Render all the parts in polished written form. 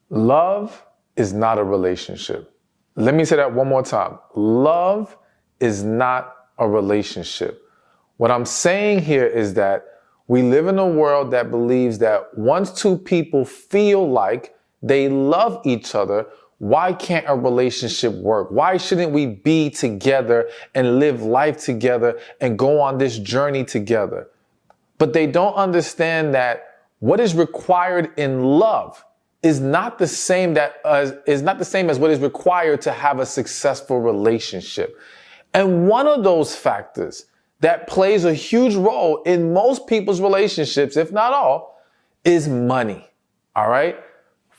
Love is not a relationship. Let me say that one more time. Love is not a relationship. What I'm saying here is that we live in a world that believes that once two people feel like they love each other, why can't a relationship work? Why shouldn't we be together and live life together and go on this journey together? But they don't understand that what is required in love is not the same as what is required to have a successful relationship. And one of those factors that plays a huge role in most people's relationships, if not all, is money. All right?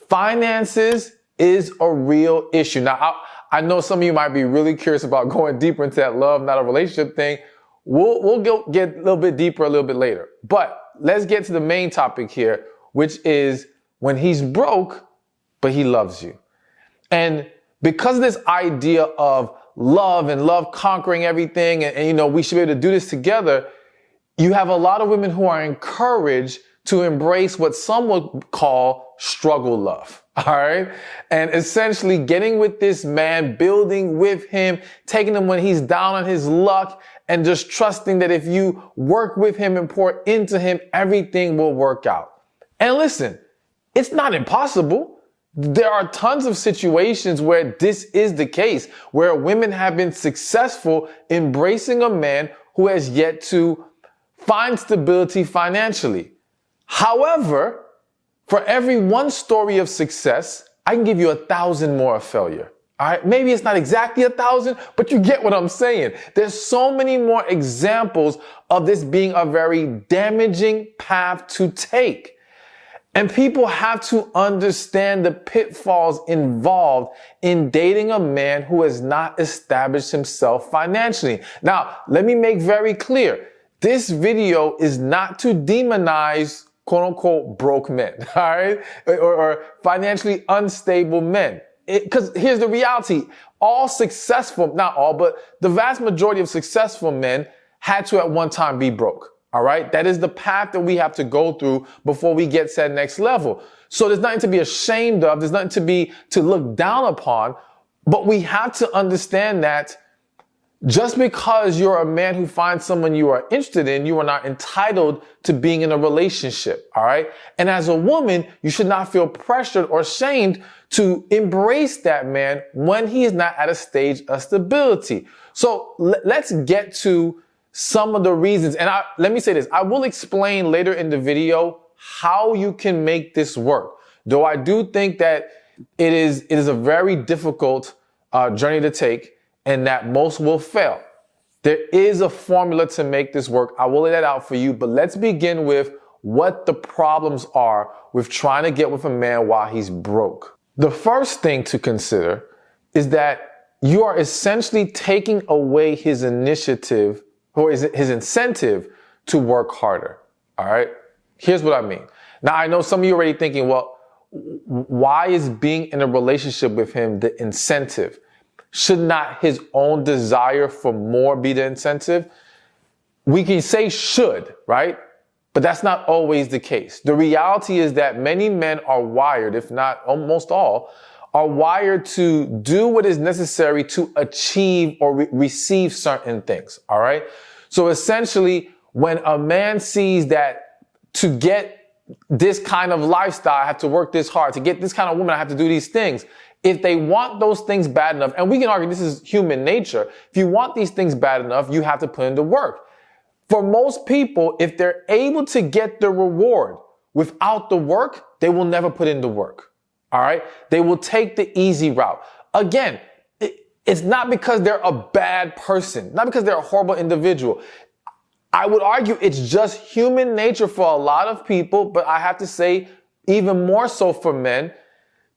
Finances is a real issue. Now, I know some of you might be really curious about going deeper into that love, not a relationship thing. We'll get a little bit deeper a little bit later. But let's get to the main topic here, which is when he's broke, but he loves you. And because of this idea of love and love conquering everything, and we should be able to do this together, you have a lot of women who are encouraged to embrace what some would call struggle love. All right. And essentially getting with this man, building with him, taking him when he's down on his luck, and just trusting that if you work with him and pour into him, everything will work out. And listen, it's not impossible. There are tons of situations where this is the case, where women have been successful embracing a man who has yet to find stability financially. However, for every one story of success, I can give you 1,000 more of failure. All right. Maybe it's not exactly 1,000, but you get what I'm saying. There's so many more examples of this being a very damaging path to take. And people have to understand the pitfalls involved in dating a man who has not established himself financially. Now, let me make very clear. This video is not to demonize quote unquote broke men, all right? Or financially unstable men. Because here's the reality. All successful, not all, but the vast majority of successful men had to at one time be broke. All right. That is the path that we have to go through before we get to that next level. So there's nothing to be ashamed of. There's nothing to look down upon. But we have to understand that just because you're a man who finds someone you are interested in, you are not entitled to being in a relationship. All right. And as a woman, you should not feel pressured or shamed to embrace that man when he is not at a stage of stability. So let's get to some of the reasons. And let me say this. I will explain later in the video how you can make this work. Though I do think that it is a very difficult journey to take and that most will fail. There is a formula to make this work. I will lay that out for you, but let's begin with what the problems are with trying to get with a man while he's broke. The first thing to consider is that you are essentially taking away his initiative or his incentive to work harder. All right. Here's what I mean. Now, I know some of you are already thinking, well, why is being in a relationship with him the incentive? Should not his own desire for more be the incentive? We can say should, right? But that's not always the case. The reality is that many men are wired, if not almost all, are wired to do what is necessary to achieve or receive certain things. All right. So essentially, when a man sees that to get this kind of lifestyle, I have to work this hard. To get this kind of woman, I have to do these things. If they want those things bad enough, and we can argue this is human nature, if you want these things bad enough, you have to put in the work. For most people, if they're able to get the reward without the work, they will never put in the work. All right. They will take the easy route. Again, it's not because they're a bad person, not because they're a horrible individual. I would argue it's just human nature for a lot of people, but I have to say even more so for men,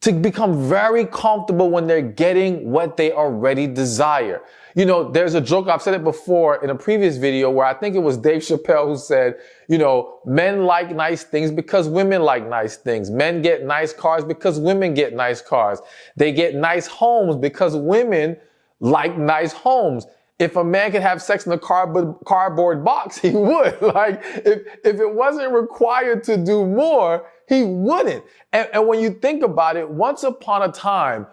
to become very comfortable when they're getting what they already desire. You know, there's a joke, I've said it before in a previous video where I think it was Dave Chappelle who said, you know, men like nice things because women like nice things. Men get nice cars because women get nice cars. They get nice homes because women like nice homes. If a man could have sex in a cardboard box, he would. Like, if it wasn't required to do more, He wouldn't. And when you think about it, once upon a time,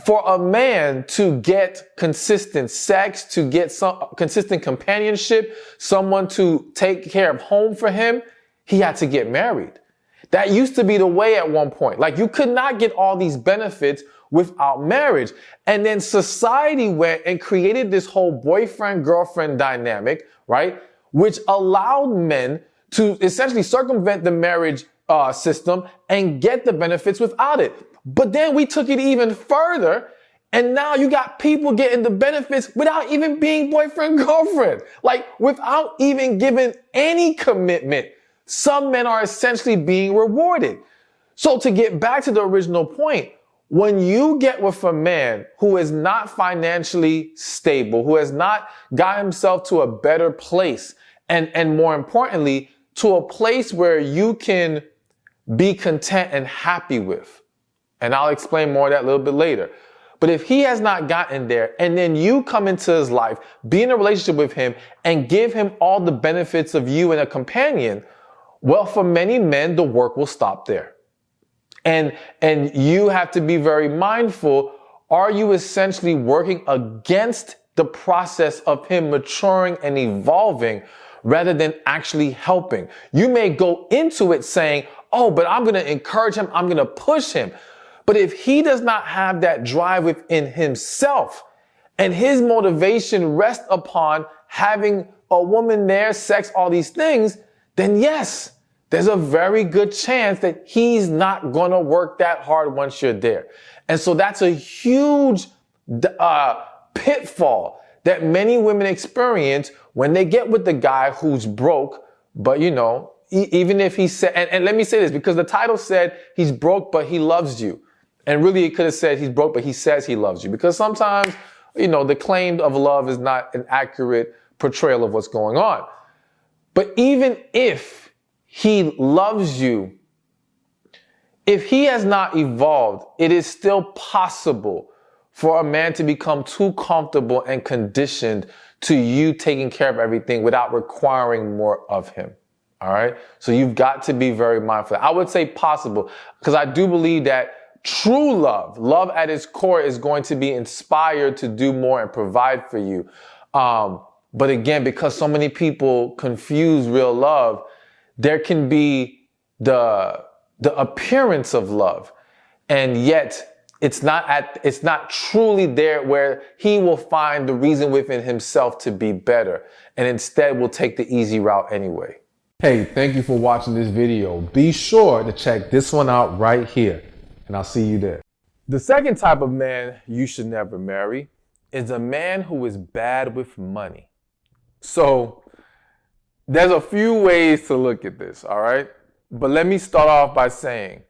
for a man to get consistent sex, to get some consistent companionship, someone to take care of home for him, he had to get married. That used to be the way at one point. Like, you could not get all these benefits without marriage. And then society went and created this whole boyfriend-girlfriend dynamic, right? Which allowed men to essentially circumvent the marriage system and get the benefits without it. But then we took it even further, and now you got people getting the benefits without even being boyfriend-girlfriend. Like, without even giving any commitment. Some men are essentially being rewarded. So to get back to the original point, when you get with a man who is not financially stable, who has not got himself to a better place, and more importantly, to a place where you can be content and happy with, and I'll explain more of that a little bit later. But if he has not gotten there, and then you come into his life, be in a relationship with him, and give him all the benefits of you and a companion, well, for many men, the work will stop there. And you have to be very mindful. Are you essentially working against the process of him maturing and evolving rather than actually helping? You may go into it saying, oh, but I'm going to encourage him. I'm going to push him. But if he does not have that drive within himself, and his motivation rests upon having a woman there, sex, all these things, then yes, there's a very good chance that he's not going to work that hard once you're there. And so that's a huge pitfall that many women experience when they get with the guy who's broke. But, you know, even if he said, and let me say this, because the title said he's broke, but he loves you. And really it could have said he's broke, but he says he loves you. Because sometimes, you know, the claim of love is not an accurate portrayal of what's going on. But even if he loves you, if he has not evolved, it is still possible for a man to become too comfortable and conditioned to you taking care of everything without requiring more of him. All right. So you've got to be very mindful. I would say possible, because I do believe that true love at its core is going to be inspired to do more and provide for you. But again, because so many people confuse real love, there can be the appearance of love, and yet it's not truly there where he will find the reason within himself to be better, and instead will take the easy route anyway. Hey, thank you for watching this video. Be sure to check this one out right here, and I'll see you there. The second type of man you should never marry is a man who is bad with money. So there's a few ways to look at this, all right? But let me start off by saying,